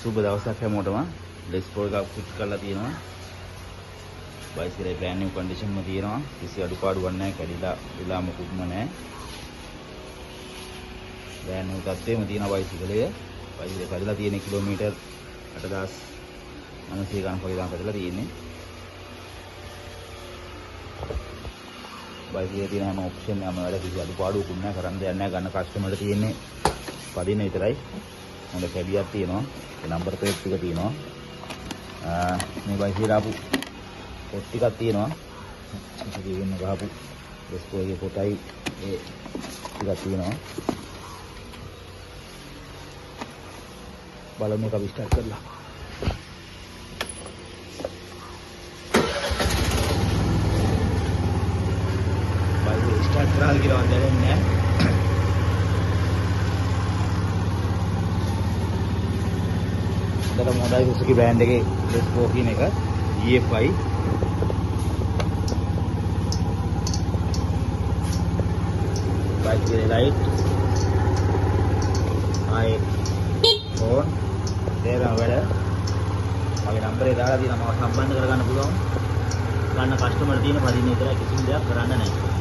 සුබ දවසක් හැමෝටම. ඩිස්ප්ලේ එකක් ෆිට කරලා තියෙනවා. බයිසිකලේ බ්‍රෑන්ඩ් නිව් කන්ඩිෂන් එකම තියෙනවා. කිසි අඩුපාඩුවක් නැහැ. කැඩිලා විලා මොකුත්ම නැහැ. බ්‍රෑන්ඩ් නිව් තත්ත්වෙම තියෙන බයිසිකලේ. බයිසිකලේ කඩලා තියෙන කිලෝමීටර් 8900 ගණන් වගේ තමයි කඩලා තියෙන්නේ. බයිසිකලේ තියෙන හැම ඔප්ෂන් එකම වල කිසි අඩුපාඩුවක් නැහැ. කරන්න දෙයක් නැහැ. ගන්න කස්ටමර්ට තියෙන්නේ පදින විතරයි. හොඳ කැබියක් තියෙනවා. ඒ නම්බර් ප්ලේට් ටික තියෙනවා. මේ බයිසිකල් ආපු පොත් ටිකක් තියෙනවා. මේක වෙන ගහපු ඩිස්ප්ලේ එකේ පොතයි ඒ ටිකක් තියෙනවා. බලමු එක විස්තර කරලා. බයිසිකල් ස්ටාර්ට් කරලා කියලා දැනෙන්නේ නැහැ. හොඳයි සුසුකි බ්‍රෑන්ඩ් එකේ ඩිස්ප්ලේ කියන එක EFI බයිසිකල් ලයිට් ආයේ ෆෝන් දේරම වැඩ මගේ නම්බරේ දාලා තියෙනවා මම සම්බන්ධ කරගන්න පුළුවන් ගන්න කස්ටමර් තියෙන පදින විතරයි කිසිම දෙයක් කරන්න නැහැ